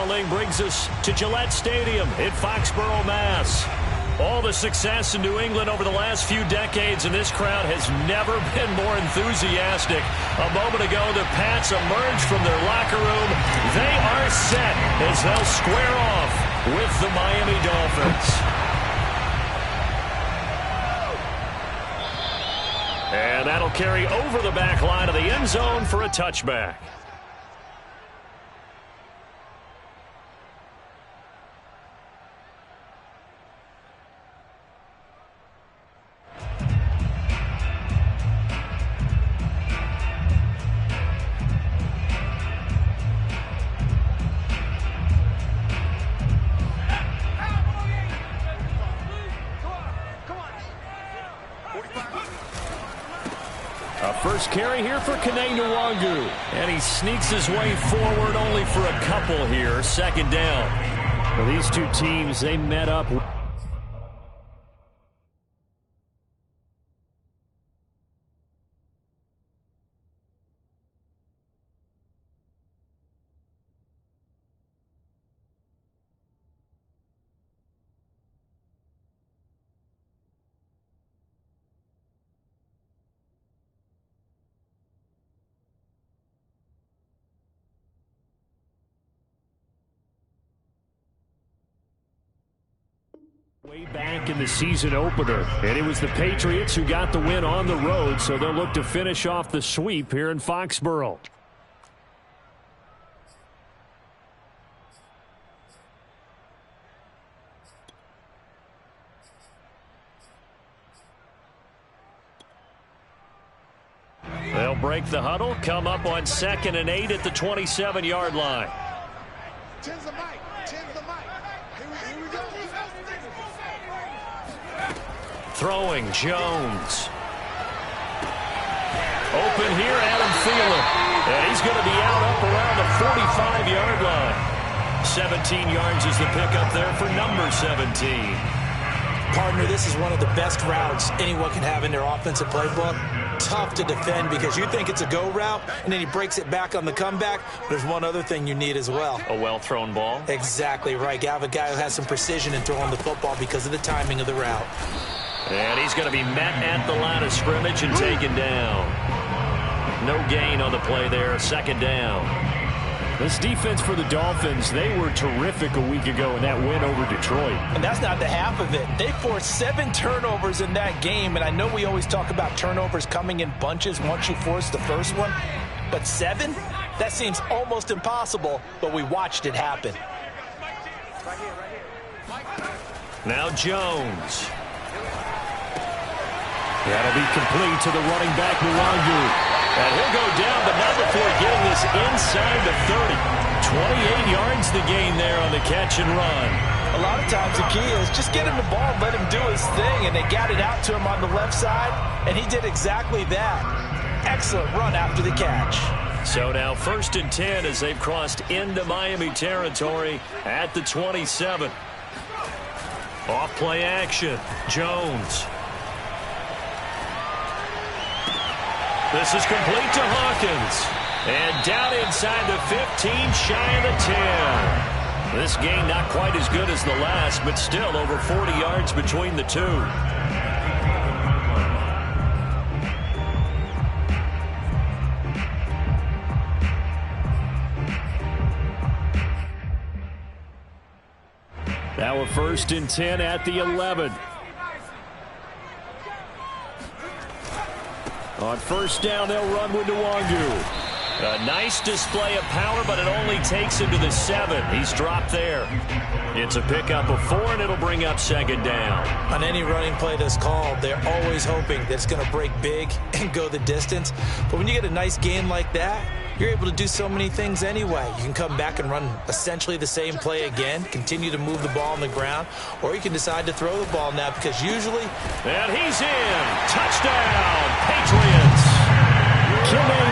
caroling brings us to Gillette Stadium in Foxborough, Mass. All the success in New England over the last few decades, and this crowd has never been more enthusiastic. A moment ago, the Pats emerged from their locker room. They are set as they'll square off with the Miami Dolphins. And that'll carry over the back line of the end zone for a touchback. First carry here for Gotw, and he sneaks his way forward only for a couple here. Second down. Well, these two teams, they met up. Way back in the season opener, and it was the Patriots who got the win on the road, so they'll look to finish off the sweep here in Foxborough. They'll break the huddle, come up on 2nd and 8 at the 27-yard line. Throwing, Jones. Open here, Adam Thielen. And he's going to be out up around the 45-yard line. 17 yards is the pickup there for number 17. Partner, this is one of the best routes anyone can have in their offensive playbook. Tough to defend because you think it's a go route, and then he breaks it back on the comeback. There's one other thing you need as well. A well-thrown ball? Exactly right. You have a guy who has some precision in throwing the football because of the timing of the route. And he's going to be met at the line of scrimmage and taken down. No gain on the play there. Second down. This defense for the Dolphins, they were terrific a week ago in that win over Detroit. And that's not the half of it. They forced 7 turnovers in that game, and I know we always talk about turnovers coming in bunches once you force the first one. But 7? That seems almost impossible, but we watched it happen. Now Jones. That'll be complete to the running back, Gotw. And he'll go down, but not before getting this inside the 30. 28 yards the gain there on the catch and run. A lot of times the key is just get him the ball and let him do his thing, and they got it out to him on the left side, and he did exactly that. Excellent run after the catch. So now 1st and 10 as they've crossed into Miami territory at the 27. Off play action. Jones. This is complete to Hawkins. And down inside the 15, shy of the 10. This game not quite as good as the last, but still over 40 yards between the two. Now a 1st and 10 at the 11. On 1st down, they'll run with Gotw. A nice display of power, but it only takes him to the 7. He's dropped there. It's a pickup of 4, and it'll bring up 2nd down. On any running play that's called, they're always hoping that it's going to break big and go the distance. But when you get a nice gain like that, you're able to do so many things anyway. You can come back and run essentially the same play again, continue to move the ball on the ground, or you can decide to throw the ball now because usually... And he's in. Touchdown, Patriots. Gotw.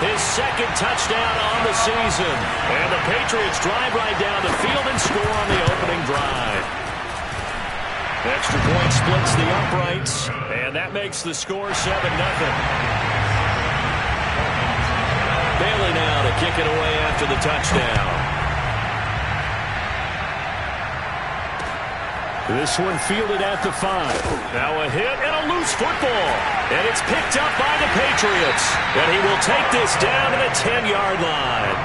His 2nd touchdown on the season. And the Patriots drive right down the field and score on the opening drive. Extra point splits the uprights, and that makes the score 7-0. Bailey now to kick it away after the touchdown. This one fielded at the 5. Now a hit and a loose football. And it's picked up by the Patriots. And he will take this down to the 10-yard line.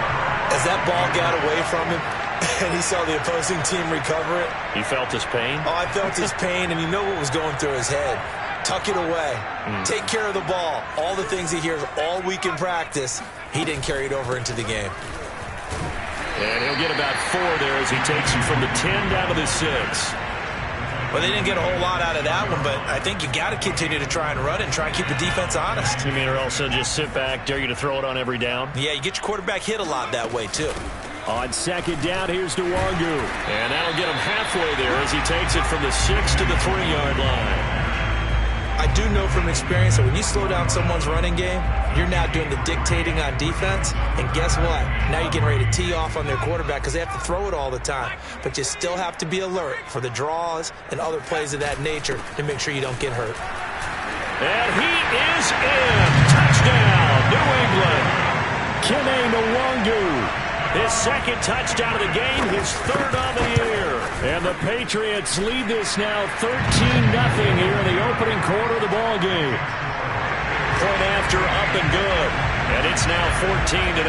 As that ball got away from him and he saw the opposing team recover it. He felt his pain? Oh, I felt his pain, and you know what was going through his head. Tuck it away. Take care of the ball. All the things he hears all week in practice, he didn't carry it over into the game. And he'll get about 4 there as he takes him from the 10 down to the 6. Well, they didn't get a whole lot out of that one, but I think you got to continue to try and run it and try and keep the defense honest. You mean or also just sit back, dare you to throw it on every down? Yeah, you get your quarterback hit a lot that way, too. On second down, here's Gotw. And that'll get him halfway there as he takes it from the 6 to the 3-yard line. I do know from experience that when you slow down someone's running game, you're now doing the dictating on defense. And guess what? Now you're getting ready to tee off on their quarterback because they have to throw it all the time. But you still have to be alert for the draws and other plays of that nature to make sure you don't get hurt. And he is in. Touchdown, New England. Gotw. His second touchdown of the game, his 3rd on the year. And the Patriots lead this now 13-0 here in the opening quarter of the ball game. Point after, up and good. And it's now 14-0.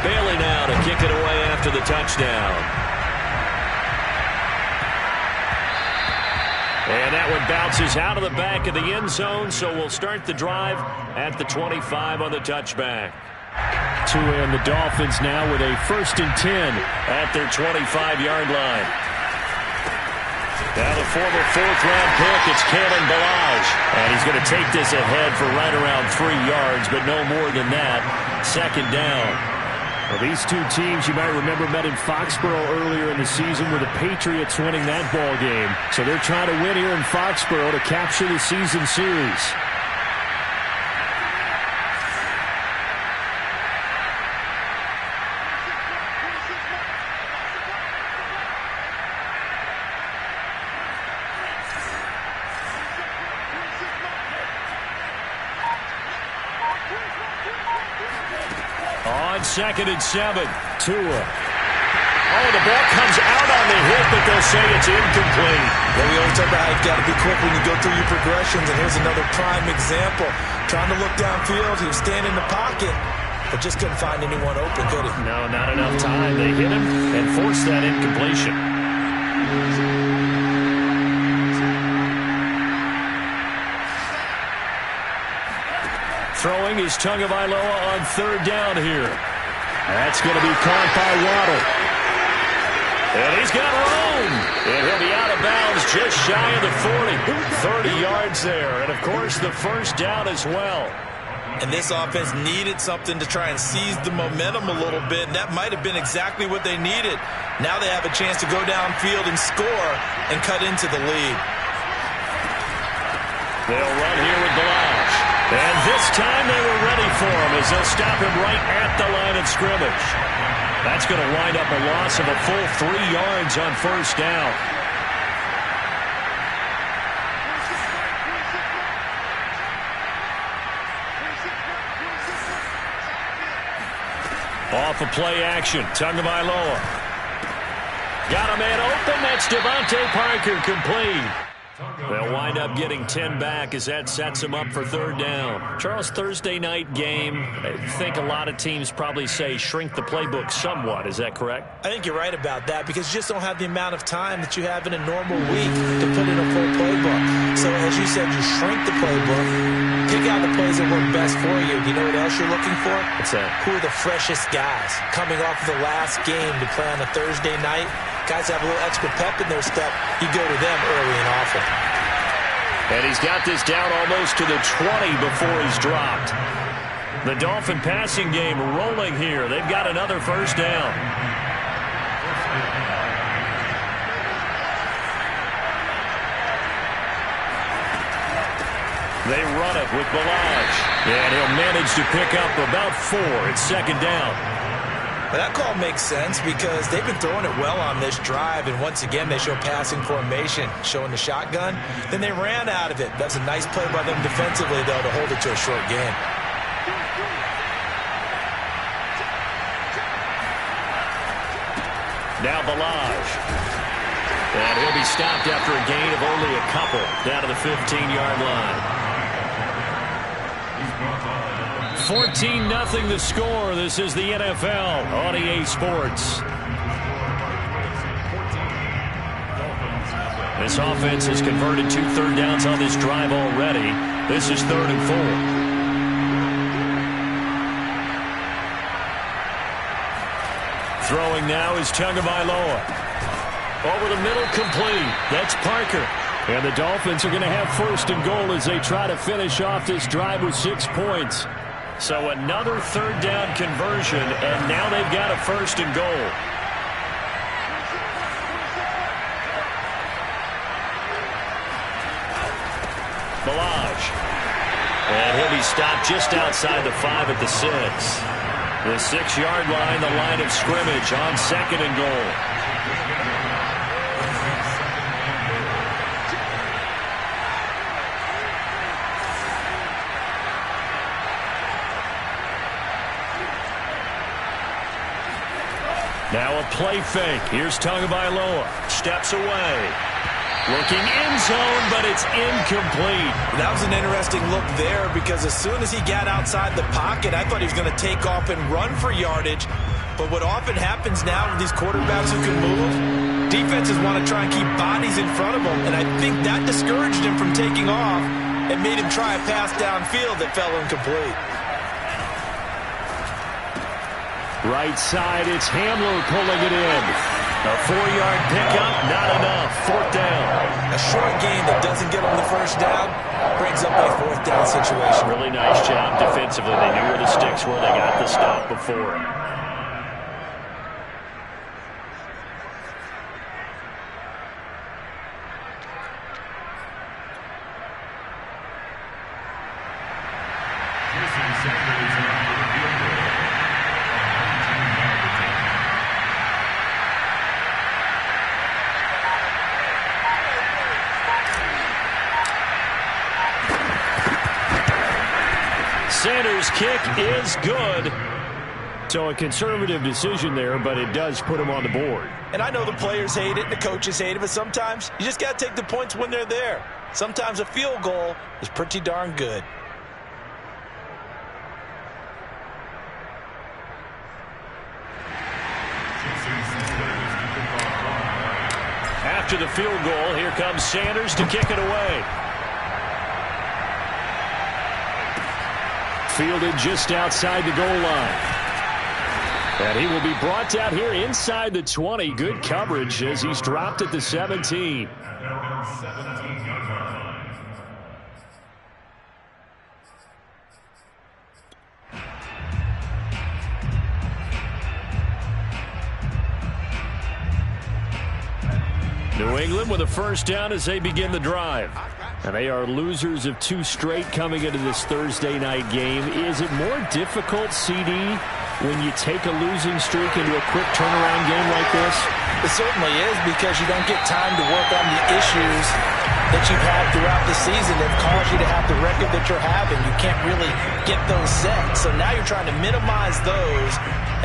Bailey now to kick it away after the touchdown. And that one bounces out of the back of the end zone, so we'll start the drive at the 25 on the touchback. And the Dolphins now with a 1st and 10 at their 25-yard line. Now the former 4th-round pick, it's Kalen Ballage. And he's going to take this ahead for right around 3 yards, but no more than that. 2nd down. Well, these two teams, you might remember, met in Foxborough earlier in the season with the Patriots winning that ball game. So they're trying to win here in Foxborough to capture the season series. On 2nd and 7, Tua. Oh, the ball comes out on the hit, but they'll say it's incomplete. Well, we always talk about how you've got to be quick when you go through your progressions, and here's another prime example. Trying to look downfield, he was standing in the pocket, but just couldn't find anyone open, could he? No, not enough time. They hit him and forced that incompletion. Throwing is Tagovailoa on 3rd down here. That's going to be caught by Waddle. And he's got room. And he'll be out of bounds just shy of the 40. 30 yards there. And, of course, the 1st down as well. And this offense needed something to try and seize the momentum a little bit. And that might have been exactly what they needed. Now they have a chance to go downfield and score and cut into the lead. They'll run here with Ballage. And this time they were ready for him as they'll stop him right at the line of scrimmage. That's going to wind up a loss of a full 3 yards on 1st down. Off of play action, Tagovailoa. Got a man open, that's Devontae Parker, complete. They'll wind up getting 10 back as that sets them up for 3rd down. Charles, Thursday night game, I think a lot of teams probably say shrink the playbook somewhat. Is that correct? I think you're right about that because you just don't have the amount of time that you have in a normal week to put in a full playbook. So as you said, you shrink the playbook, pick out the plays that work best for you. You know what else you're looking for? What's that? Who are the freshest guys coming off of the last game to play on a Thursday night? Guys have a little extra pep in their step. You go to them early and often. And he's got this down almost to the 20 before he's dropped. The Dolphin passing game rolling here. They've got another 1st down. They run it with Ballage. And he'll manage to pick up about 4. It's 2nd down. But that call makes sense because they've been throwing it well on this drive, and once again they show passing formation, showing the shotgun. Then they ran out of it. That's a nice play by them defensively, though, to hold it to a short game. Now Ballage. And he'll be stopped after a gain of only a couple down to the 15-yard line. 14-0 the score. This is the NFL on EA Sports. This offense has converted 2 third downs on this drive already. This is 3rd and 4. Throwing now is Tagovailoa. Over the middle, complete. That's Parker. And the Dolphins are going to have 1st and goal as they try to finish off this drive with 6 points. So another 3rd down conversion, and now they've got a 1st and goal. Balaj. And he'll be stopped just outside the 5 at the 6. The 6-yard line, the line of scrimmage on 2nd and goal. Now a play fake. Here's Tagovailoa. Steps away. Looking end zone, but it's incomplete. That was an interesting look there because as soon as he got outside the pocket, I thought he was going to take off and run for yardage. But what often happens now with these quarterbacks who can move, defenses want to try and keep bodies in front of them, and I think that discouraged him from taking off and made him try a pass downfield that fell incomplete. Right side, it's Hamler pulling it in. A 4-yard pickup, not enough. 4th down. A short gain that doesn't get on the 1st down brings up a 4th down situation. Really nice job defensively. They knew where the sticks were. They got the stop before. Sanders' kick is good. So a conservative decision there, but it does put him on the board. And I know the players hate it, the coaches hate it, but sometimes you just got to take the points when they're there. Sometimes a field goal is pretty darn good. After the field goal, here comes Sanders to kick it away. Fielded just outside the goal line. And he will be brought down here inside the 20. Good coverage as he's dropped at the 17. New England with a 1st down as they begin the drive. And they are losers of 2 straight coming into this Thursday night game. Is it more difficult, CD, when you take a losing streak into a quick turnaround game like this? It certainly is because you don't get time to work on the issues that you've had throughout the season that caused you to have the record that you're having. You can't really get those set. So now you're trying to minimize those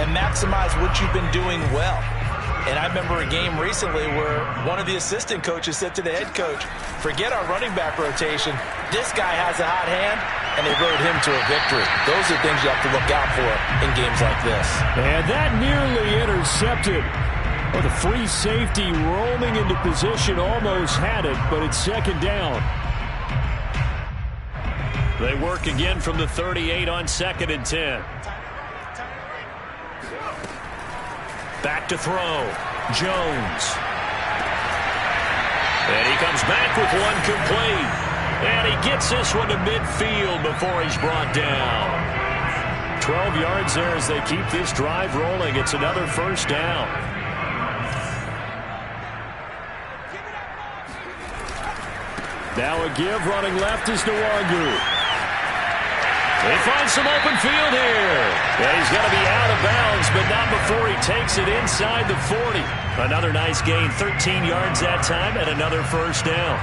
and maximize what you've been doing well. And I remember a game recently where one of the assistant coaches said to the head coach, forget our running back rotation. This guy has a hot hand, and they rode him to a victory. Those are things you have to look out for in games like this. And that nearly intercepted. Well, the free safety roaming into position almost had it, but it's 2nd down. They work again from the 38 on 2nd and 10. Back to throw. Jones. And he comes back with one complete. And he gets this one to midfield before he's brought down. 12 yards there as they keep this drive rolling. It's another 1st down. Now a give running left is Nwangu. He finds some open field here. Yeah, he's got to be out of bounds, but not before he takes it inside the 40. Another nice gain, 13 yards that time, and another 1st down.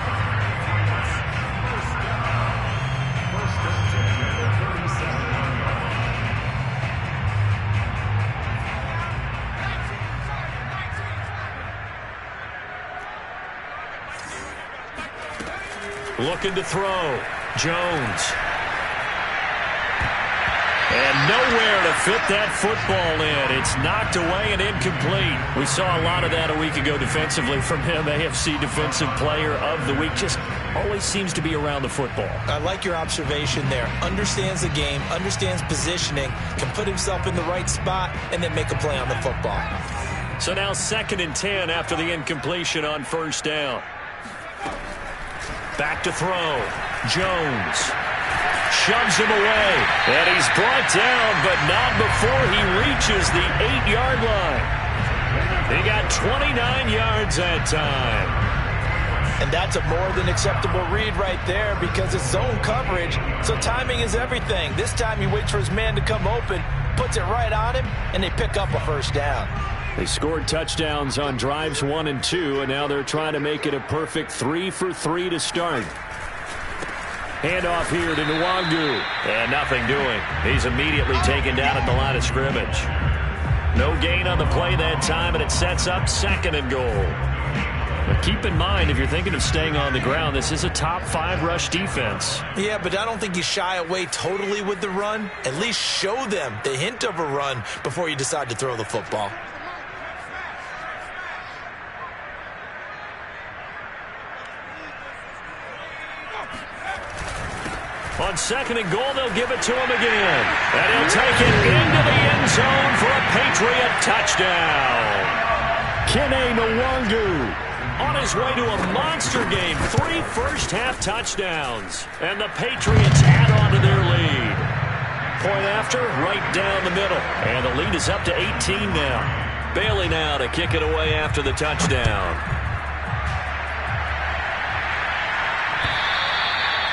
Looking to throw. Jones. And nowhere to fit that football in. It's knocked away and incomplete. We saw a lot of that a week ago defensively from him. AFC Defensive Player of the Week. Just always seems to be around the football. I like your observation there. Understands the game, understands positioning, can put himself in the right spot, and then make a play on the football. So now 2nd and 10 after the incompletion on 1st down. Back to throw. Jones. Shoves him away, and he's brought down, but not before he reaches the 8-yard line. He got 29 yards that time. And that's a more than acceptable read right there because it's zone coverage, so timing is everything. This time he waits for his man to come open, puts it right on him, and they pick up a 1st down. They scored touchdowns on drives 1 and 2, and now they're trying to make it a perfect 3 for 3 to start. Handoff here to Nwangu. And nothing doing. He's immediately taken down at the line of scrimmage. No gain on the play that time, and it sets up 2nd and goal. But keep in mind, if you're thinking of staying on the ground, this is a top 5 rush defense. Yeah, but I don't think you shy away totally with the run. At least show them the hint of a run before you decide to throw the football. On 2nd and goal, they'll give it to him again. And he'll take it into the end zone for a Patriot touchdown. Kene Nwangu on his way to a monster game. 3 first-half touchdowns. And the Patriots add on to their lead. Point after, right down the middle. And the lead is up to 18 now. Bailey now to kick it away after the touchdown.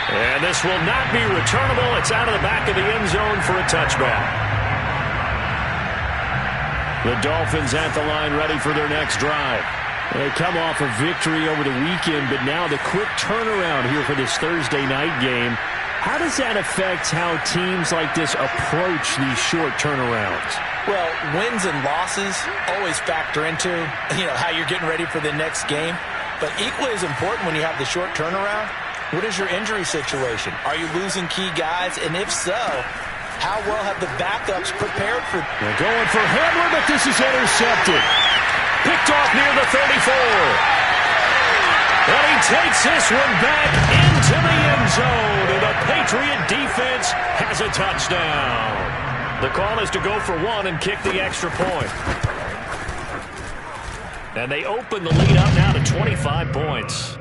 And this will not be returnable. It's out of the back of the end zone for a touchback. The Dolphins at the line ready for their next drive. They come off a victory over the weekend, but now the quick turnaround here for this Thursday night game. How does that affect how teams like this approach these short turnarounds? Well, wins and losses always factor into, how you're getting ready for the next game. But equally as important when you have the short turnaround, what is your injury situation? Are you losing key guys? And if so, how well have the backups prepared for? They're going for Hamler, but this is intercepted. Picked off near the 34. And he takes this one back into the end zone. And the Patriot defense has a touchdown. The call is to go for 1 and kick the extra point. And they open the lead up now to 25 points.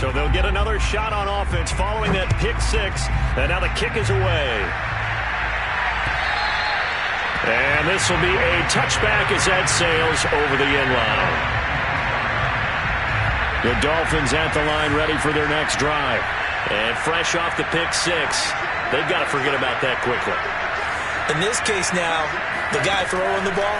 So they'll get another shot on offense following that pick 6. And now the kick is away. And this will be a touchback as that sails over the end line. The Dolphins at the line ready for their next drive. And fresh off the pick 6, they've got to forget about that quickly. In this case now, the guy throwing the ball,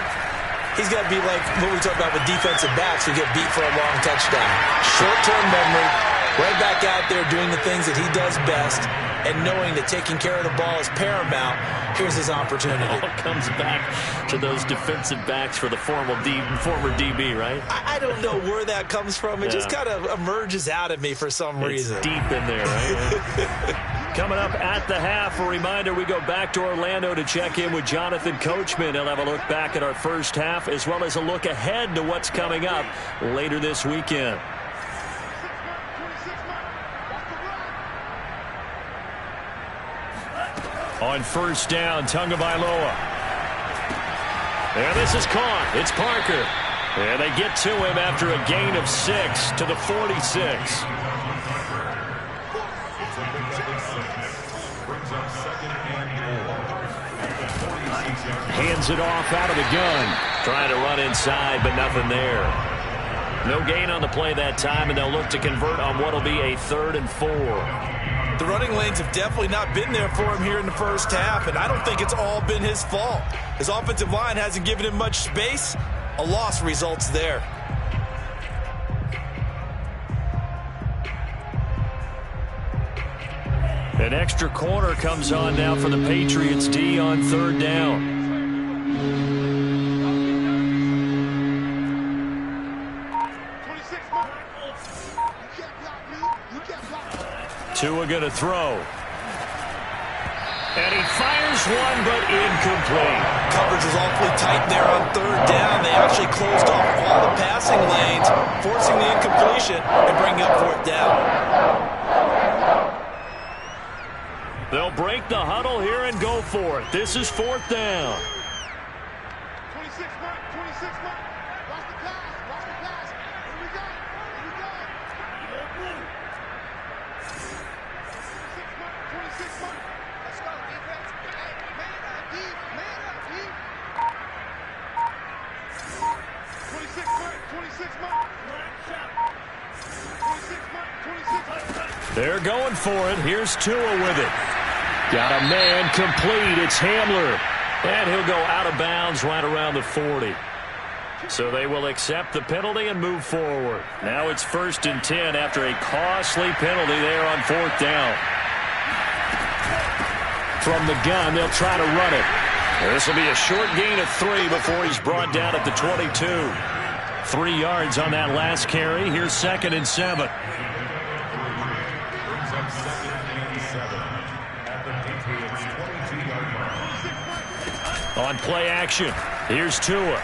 he's got to be like what we talk about with defensive backs who get beat for a long touchdown. Short-term memory, right back out there doing the things that he does best, and knowing that taking care of the ball is paramount. Here's his opportunity. It all comes back to those defensive backs for the former DB, right? I don't know where that comes from. It just kind of emerges out of me for some reason. It's deep in there, right? Coming up at the half, a reminder, we go back to Orlando to check in with Jonathan Coachman. He'll have a look back at our first half as well as a look ahead to what's coming up later this weekend. On 1st down, Tagovailoa. And this is caught. It's Parker. And they get to him after a gain of 6 to the 46. Hands it off out of the gun. Trying to run inside, but nothing there. No gain on the play that time, and they'll look to convert on what will be a 3rd and 4. The running lanes have definitely not been there for him here in the first half, and I don't think it's all been his fault. His offensive line hasn't given him much space. A loss results there. An extra corner comes on now for the Patriots D on 3rd down. Tua going to throw. And he fires one, but incomplete. Coverage was awfully tight there on third down. They actually closed off all the passing lanes, forcing the incompletion and bringing up fourth down. They'll break the huddle here and go for it. This is fourth down. 26 mark, 26 mark. Watch the pass, watch the pass. Here we go, here we go. 26 mark. Let's go, defense. Hey, man up, deep, man up, deep. 26 mark, 26 mark. 26 mark, 26 mark. They're going for it. Here's Tua with it. Got a man complete. It's Hamler. And he'll go out of bounds right around the 40. So they will accept the penalty and move forward. Now it's 1st and 10 after a costly penalty there on fourth down. From the gun, they'll try to run it. This will be a short gain of 3 before he's brought down at the 22. 3 yards on that last carry. Here's 2nd and 7. On play action, here's Tua.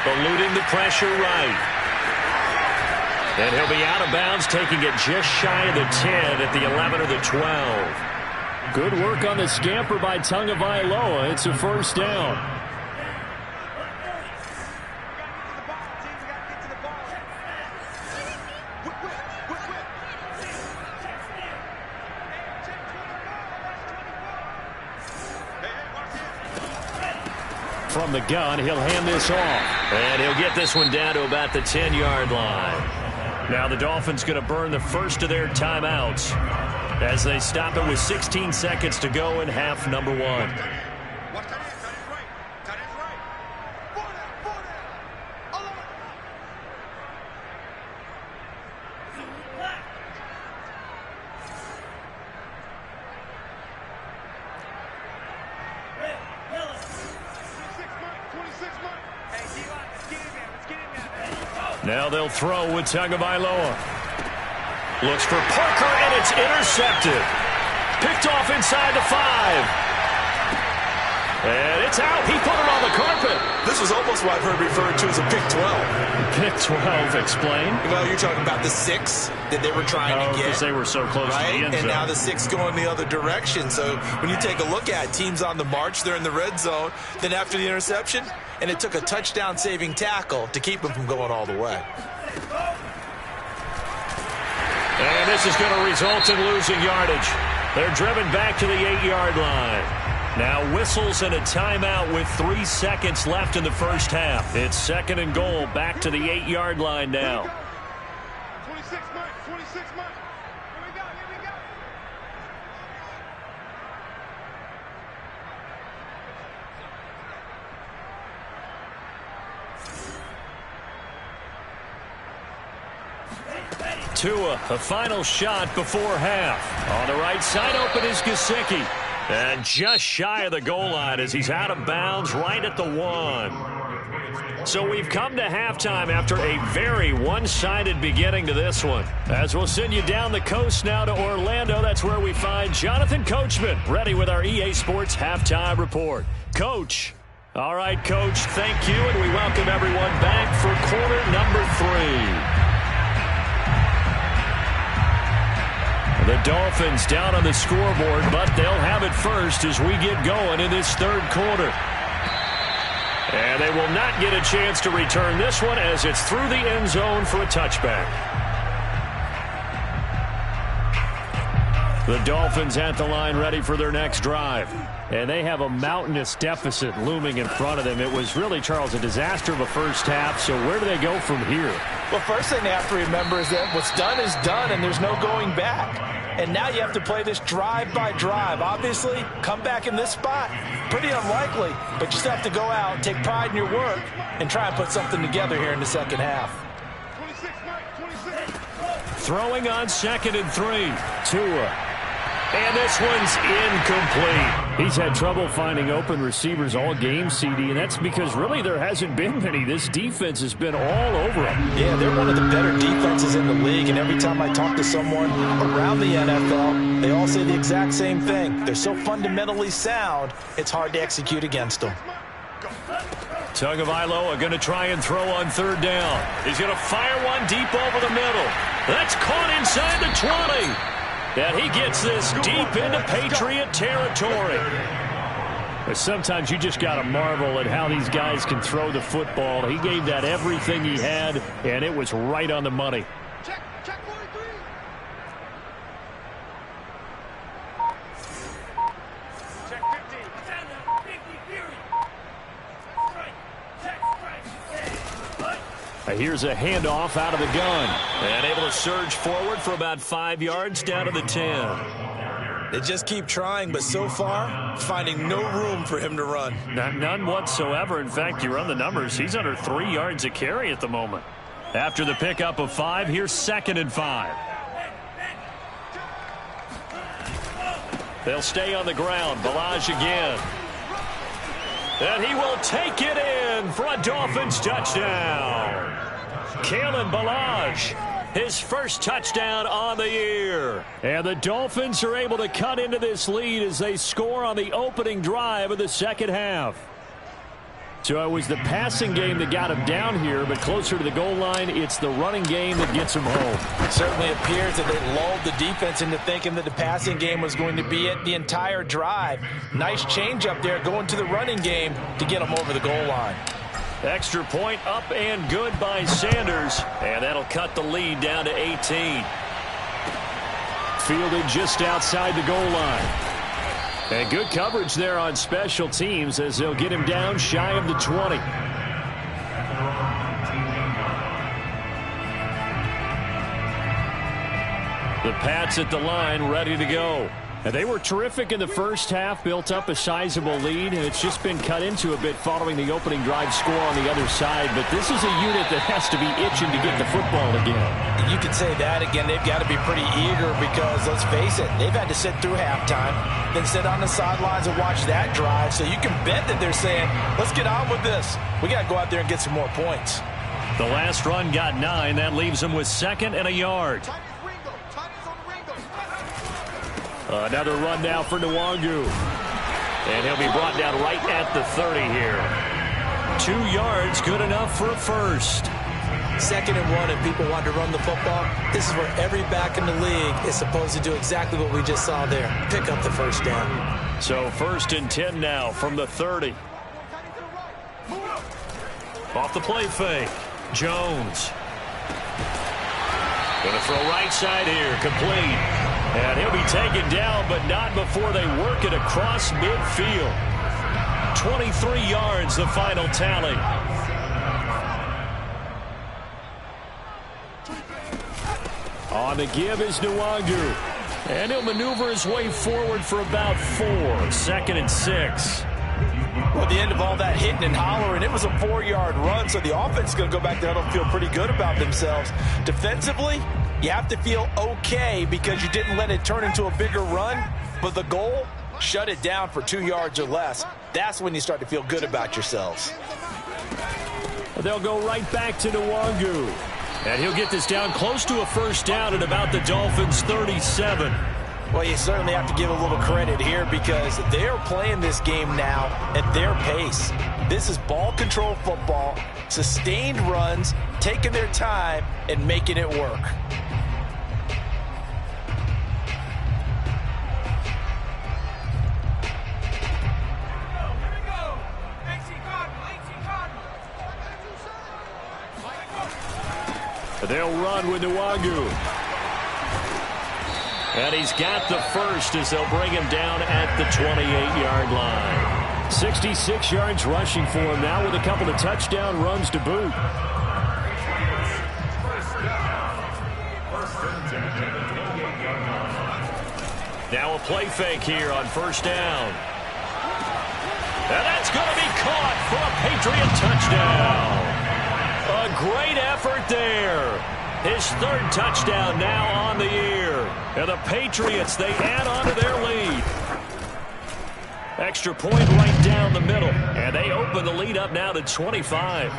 Eluding the pressure right. And he'll be out of bounds, taking it just shy of the 10 at the 11 or the 12. Good work on the scamper by Tagovailoa. It's a first down. From the gun, he'll hand this off. And he'll get this one down to about the 10-yard line. Now the Dolphins going to burn the first of their timeouts as they stop it with 16 seconds to go in half number 1. Now they'll throw with Tagovailoa. Looks for Parker, and it's intercepted. Picked off inside the 5. And it's out. He put it on the carpet. This was almost what I've heard referred to as a pick 12. Pick 12, explain. Well, you're talking about the 6 that they were trying to get. Because they were so close to the end zone. And now the 6 going the other direction. So when you take a look at teams on the march, they're in the red zone. Then after the interception, and it took a touchdown-saving tackle to keep them from going all the way. And this is going to result in losing yardage. They're driven back to the 8-yard line. Now whistles and a timeout with 3 seconds left in the first half. It's 2nd and goal, back to the 8-yard line now. 26 mark, 26 mark. Here we go, here we go. Tua, a final shot before half. On the right side open is Gesicki. And just shy of the goal line as he's out of bounds right at the 1. So we've come to halftime after a very one-sided beginning to this one. As we'll send you down the coast now to Orlando, that's where we find Jonathan Coachman, ready with our EA Sports Halftime Report. Coach. All right, Coach, thank you, and we welcome everyone back for quarter number 3. The Dolphins down on the scoreboard, but they'll have it first as we get going in this third quarter. And they will not get a chance to return this one as it's through the end zone for a touchback. The Dolphins at the line ready for their next drive. And they have a mountainous deficit looming in front of them. It was really, Charles, a disaster of a first half. So where do they go from here? Well, first thing they have to remember is that what's done is done, and there's no going back. And now you have to play this drive by drive. Obviously, come back in this spot, pretty unlikely. But you still have to go out, take pride in your work, and try and put something together here in the second half. 26 mark, 26. Throwing on 2nd and 3. Tua. And this one's incomplete. He's had trouble finding open receivers all game, CD, and that's because really there hasn't been many. This defense has been all over him. Yeah, they're one of the better defenses in the league, and every time I talk to someone around the NFL, they all say the exact same thing. They're so fundamentally sound, it's hard to execute against them. Tagovailoa going to try and throw on third down. He's going to fire one deep over the middle. That's caught inside the 20. And he gets this deep into Patriot territory. But sometimes you just got to marvel at how these guys can throw the football. He gave that everything he had, and it was right on the money. Check 43. Check 50. Here's a handoff out of the gun. And able to surge forward for about 5 yards down to the 10. They just keep trying, but so far, finding no room for him to run. None whatsoever. In fact, you run the numbers. He's under 3 yards a carry at the moment. After the pickup of 5, here's 2nd and 5. They'll stay on the ground. Balaj again. And he will take it in for a Dolphins touchdown. Kalen Balaj, his first touchdown on the year. And the Dolphins are able to cut into this lead as they score on the opening drive of the second half. So it was the passing game that got him down here, but closer to the goal line, it's the running game that gets him home. It certainly appears that they lulled the defense into thinking that the passing game was going to be it the entire drive. Nice change up there going to the running game to get him over the goal line. Extra point up and good by Sanders, and that'll cut the lead down to 18. Fielded just outside the goal line. And good coverage there on special teams as they'll get him down shy of the 20. The Pats at the line ready to go. And they were terrific in the first half, built up a sizable lead, and it's just been cut into a bit following the opening drive score on the other side. But this is a unit that has to be itching to get the football again. You could say that again. They've got to be pretty eager because, let's face it, they've had to sit through halftime, then sit on the sidelines and watch that drive. So you can bet that they're saying, let's get on with this. We got to go out there and get some more points. The last run got 9. That leaves them with 2nd and a yard. Another run now for Nwangu. And he'll be brought down right at the 30 here. 2 yards, good enough for a first. 2nd and 1, and people want to run the football. This is where every back in the league is supposed to do exactly what we just saw there. Pick up the first down. So 1st and 10 now from the 30. Off the play fake. Jones. Going to throw right side here. Complete. And he'll be taken down, but not before they work it across midfield. 23 yards, the final tally. On the give is Nwangu. And he'll maneuver his way forward for about 4. 2nd and 6. Well, at the end of all that hitting and hollering, it was a 4-yard run, so the offense is going to go back there and feel pretty good about themselves. Defensively, you have to feel okay because you didn't let it turn into a bigger run, but the goal, shut it down for 2 yards or less. That's when you start to feel good about yourselves. They'll go right back to Nwangu. And he'll get this down close to a first down at about the Dolphins' 37. Well, you certainly have to give a little credit here because they're playing this game now at their pace. This is ball control football, sustained runs, taking their time, and making it work. They'll run with Nwangu. And he's got the first as they'll bring him down at the 28-yard line. 66 yards rushing for him now with a couple of touchdown runs to boot. Now a play fake here on first down. And that's going to be caught for a Patriot touchdown. A great effort there. His third touchdown now on the year. And the Patriots, they add on to their lead. Extra point right down the middle. And they open the lead up now to 25.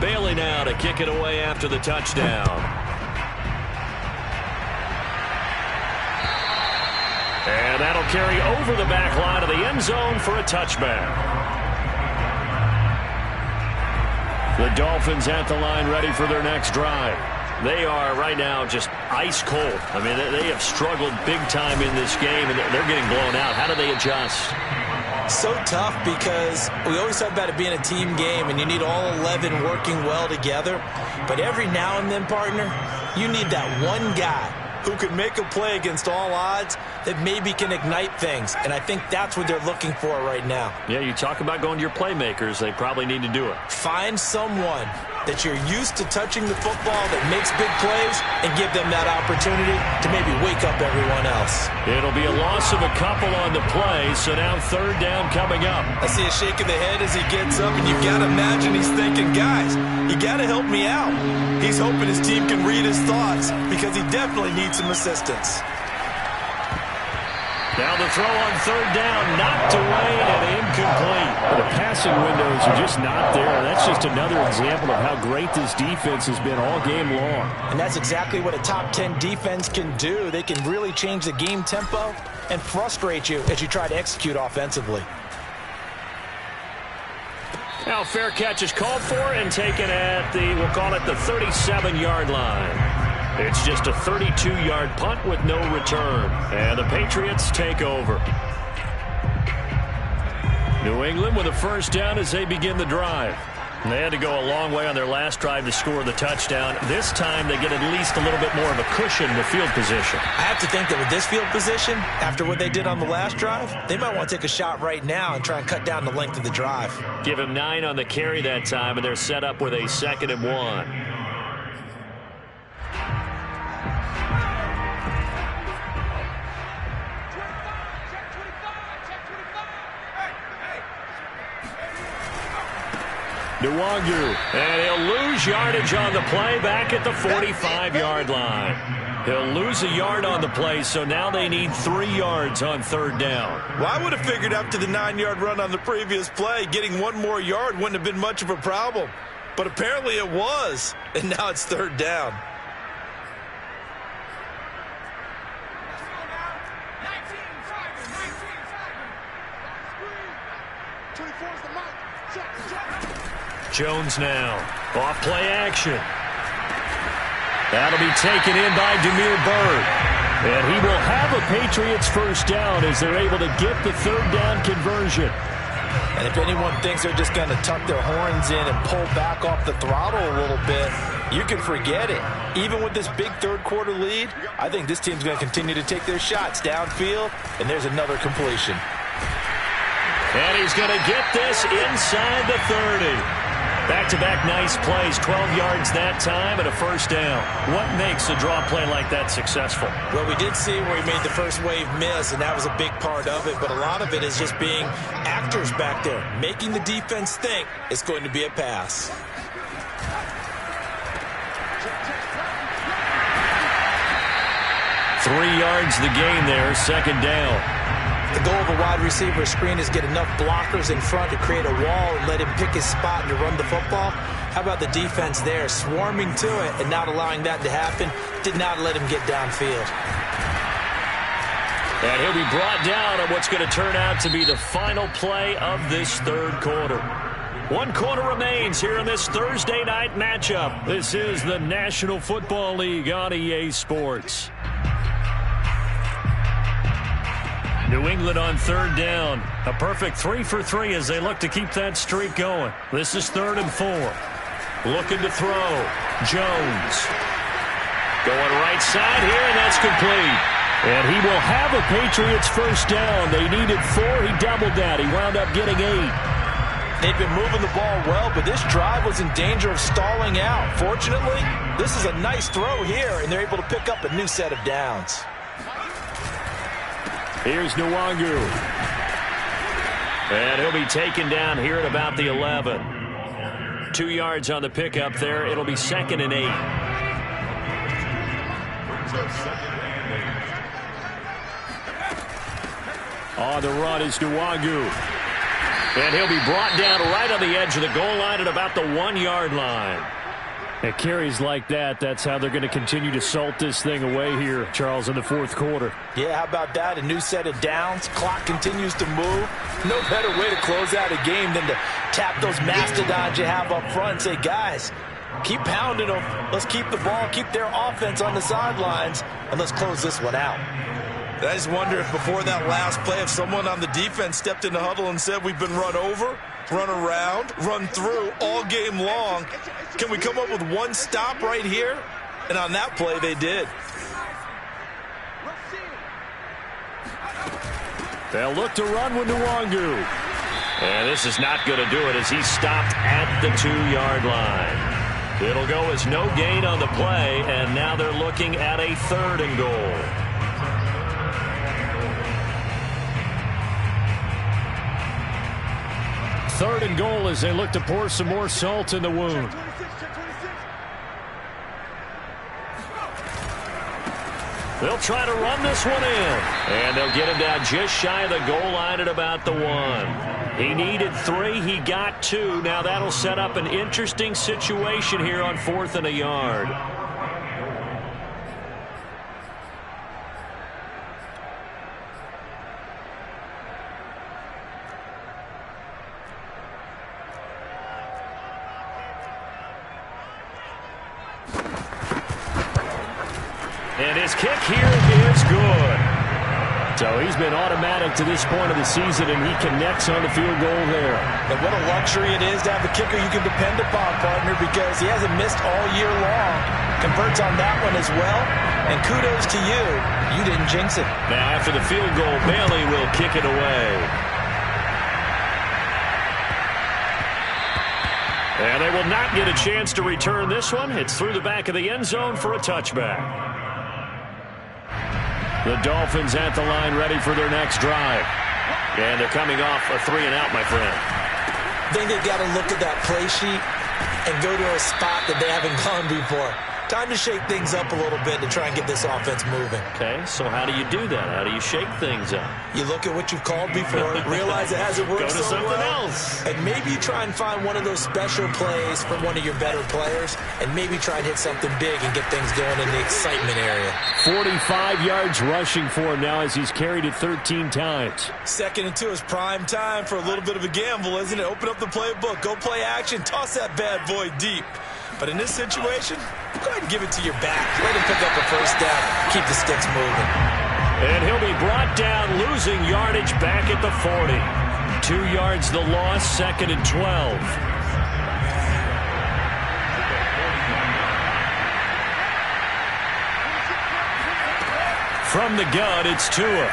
Bailey now to kick it away after the touchdown. And that'll carry over the back line of the end zone for a touchback. The Dolphins at the line ready for their next drive. They are right now just ice cold. I mean, they have struggled big time in this game, and they're getting blown out. How do they adjust? So tough because we always talk about it being a team game, and you need all 11 working well together. But every now and then, partner, you need that one guy who can make a play against all odds that maybe can ignite things. And I think that's what they're looking for right now. Yeah, you talk about going to your playmakers. They probably need to do it. Find someone that you're used to touching the football that makes big plays and give them that opportunity to maybe wake up everyone else. It'll be a loss of a couple on the play, so now third down coming up. I see a shake of the head as he gets up, and you've got to imagine he's thinking, guys, you got to help me out. He's hoping his team can read his thoughts because he definitely needs some assistance. Now the throw on third down, knocked away and incomplete. The passing windows are just not there. That's just another example of how great this defense has been all game long. And that's exactly what a top 10 defense can do. They can really change the game tempo and frustrate you as you try to execute offensively. Now fair catch is called for and taken at the, we'll call it the 37-yard line. It's just a 32-yard punt with no return. And the Patriots take over. New England with a first down as they begin the drive. And they had to go a long way on their last drive to score the touchdown. This time they get at least a little bit more of a cushion with field position. I have to think that with this field position, after what they did on the last drive, they might want to take a shot right now and try and cut down the length of the drive. Give him 9 on the carry that time, and they're set up with a 2nd and 1. Nwangu, and he'll lose yardage on the play back at the 45-yard line. He'll lose a yard on the play, so now they need 3 yards on third down. Well, I would have figured after the 9-yard run on the previous play, getting 1 more yard wouldn't have been much of a problem. But apparently it was, and now it's third down. Jones now, off play action. That'll be taken in by Damiere Byrd. And he will have a Patriots first down as they're able to get the third down conversion. And if anyone thinks they're just going to tuck their horns in and pull back off the throttle a little bit, you can forget it. Even with this big third quarter lead, I think this team's going to continue to take their shots downfield, and there's another completion. And he's going to get this inside the 30. Back-to-back nice plays, 12 yards that time and a first down. What makes a draw play like that successful? Well, we did see where he made the first wave miss, and that was a big part of it, but a lot of it is just being actors back there, making the defense think it's going to be a pass. Three yards the gain there, second down. The goal of a wide receiver screen is get enough blockers in front to create a wall and let him pick his spot to run the football. How about the defense there, swarming to it and not allowing that to happen? Did not let him get downfield. And he'll be brought down on what's going to turn out to be the final play of this third quarter. 1 quarter remains here in this Thursday night matchup. This is the National Football League on EA Sports. New England on third down. A perfect 3 for 3 as they look to keep that streak going. This is 3rd and 4. Looking to throw. Jones. Going right side here, and that's complete. And he will have a Patriots first down. They needed 4. He doubled that. He wound up getting 8. They've been moving the ball well, but this drive was in danger of stalling out. Fortunately, this is a nice throw here, and they're able to pick up a new set of downs. Here's Nwangu. And he'll be taken down here at about the 11. 2 yards on the pickup there. It'll be 2nd and 8. On the run is Nwangwu. And he'll be brought down right on the edge of the goal line at about the 1-yard line. At carries like that, that's how they're going to continue to salt this thing away here, Charles, in the 4th quarter. Yeah, how about that? A new set of downs. Clock continues to move. No better way to close out a game than to tap those mastodons you have up front and say, guys, keep pounding them. Let's keep the ball, keep their offense on the sidelines, and let's close this one out. I just wonder if before that last play, if someone on the defense stepped in the huddle and said, we've been run over, run around, run through all game long. Can we come up with one stop right here? And on that play, they did. They'll look to run with Nwangwu. And this is not going to do it as he's stopped at the 2-yard line. It'll go as no gain on the play, and now they're looking at a 3rd and goal. 3rd and goal as they look to pour some more salt in the wound. They'll try to run this one in. And they'll get him down just shy of the goal line at about the 1. He needed 3. He got 2. Now that'll set up an interesting situation here on 4th and a yard. And his kick here is good. So he's been automatic to this point of the season, and he connects on the field goal there. And what a luxury it is to have a kicker you can depend upon, partner, because he hasn't missed all year long. Converts on that one as well. And kudos to you. You didn't jinx it. Now after the field goal, Bailey will kick it away. And they will not get a chance to return this one. It's through the back of the end zone for a touchback. The Dolphins at the line ready for their next drive. And they're coming off a 3-and-out, my friend. I think they've got to look at that play sheet and go to a spot that they haven't gone before. Time to shake things up a little bit to try and get this offense moving. Okay, so how do you do that? How do you shake things up? You look at what you've called before, realize it hasn't worked Go to so something well, else. and maybe try and find one of those special plays from one of your better players, and maybe try and hit something big and get things going in the excitement area. 45 yards rushing for him now as he's carried it 13 times. 2nd and 2 is prime time for a little bit of a gamble, isn't it? Open up the playbook, go play action, toss that bad boy deep. But in this situation, go ahead and give it to your back. Let him pick up a first down. Keep the sticks moving. And he'll be brought down, losing yardage back at the 40. 2 yards the loss, 2nd and 12. From the gun, it's Tua.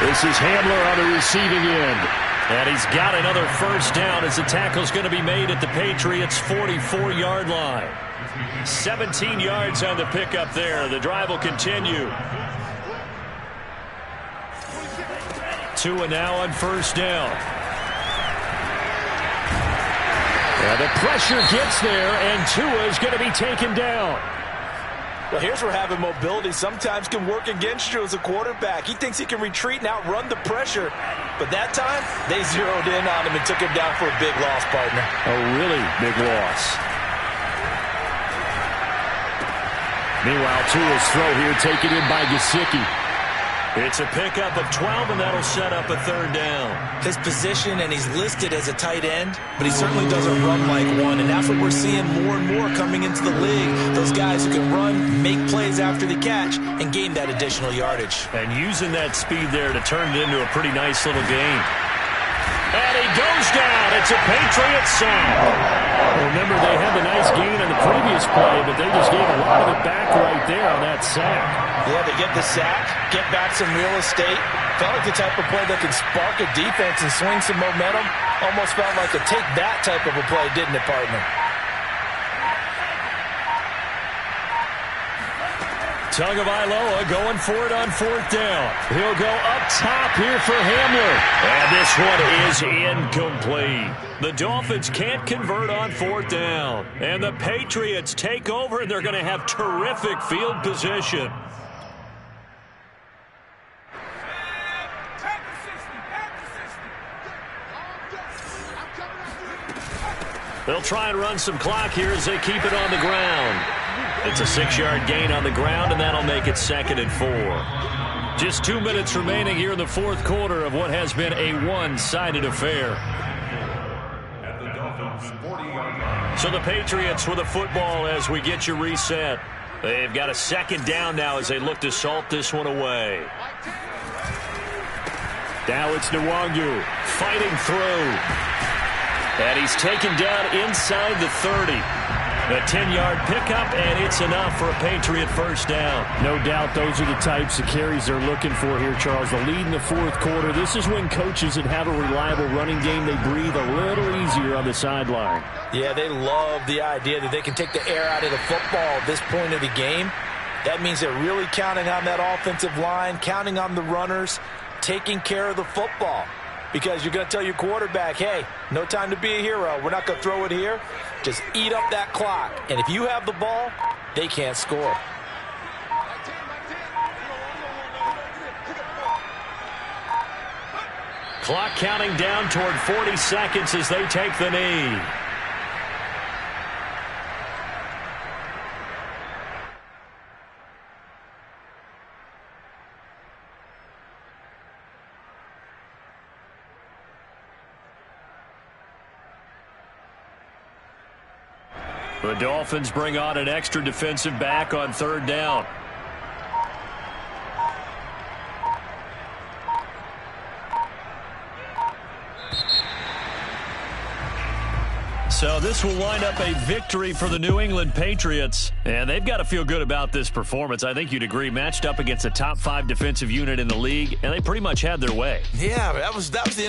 This is Hamler on the receiving end. And he's got another first down as the tackle's going to be made at the Patriots' 44-yard line. 17 yards on the pickup there. The drive will continue. Tua now on first down. And the pressure gets there, and Tua is going to be taken down. Well, here's where having mobility sometimes can work against you as a quarterback. He thinks he can retreat and outrun the pressure. But that time, they zeroed in on him and took him down for a big loss, partner. A really big loss. Meanwhile, Tua's throw here taken in by Gesicki. It's a pickup of 12, and that'll set up a 3rd down. His position, and he's listed as a tight end, but he certainly doesn't run like one, and that's what we're seeing more and more coming into the league. Those guys who can run, make plays after the catch, and gain that additional yardage. And using that speed there to turn it into a pretty nice little game. And he goes down. It's a Patriots sack. Remember, they had the nice gain on the previous play, but they just gave a lot of it back right there on that sack. Yeah, they get the sack, get back some real estate. Felt like the type of play that can spark a defense and swing some momentum. Almost felt like a take that type of a play, didn't it, partner? Tagovailoa going for it on 4th down. He'll go up top here for Hamler. And this one is incomplete. The Dolphins can't convert on 4th down. And the Patriots take over, and they're going to have terrific field position. They'll try and run some clock here as they keep it on the ground. It's a 6-yard gain on the ground, and that'll make it 2nd and 4. Just 2 minutes remaining here in the 4th quarter of what has been a one-sided affair. So the Patriots with a football as we get you reset. They've got a 2nd down now as they look to salt this one away. Now it's Nwangu fighting through. And he's taken down inside the 30. A 10-yard pickup, and it's enough for a Patriot first down. No doubt those are the types of carries they're looking for here, Charles. The lead in the 4th quarter. This is when coaches that have a reliable running game, they breathe a little easier on the sideline. Yeah, they love the idea that they can take the air out of the football at this point of the game. That means they're really counting on that offensive line, counting on the runners, taking care of the football. Because you're going to tell your quarterback, hey, no time to be a hero. We're not going to throw it here. Just eat up that clock. And if you have the ball, they can't score. Clock counting down toward 40 seconds as they take the knee. The Dolphins bring on an extra defensive back on 3rd down. So this will wind up a victory for the New England Patriots. And they've got to feel good about this performance. I think you'd agree, matched up against a top 5 defensive unit in the league, and they pretty much had their way. Yeah, that was the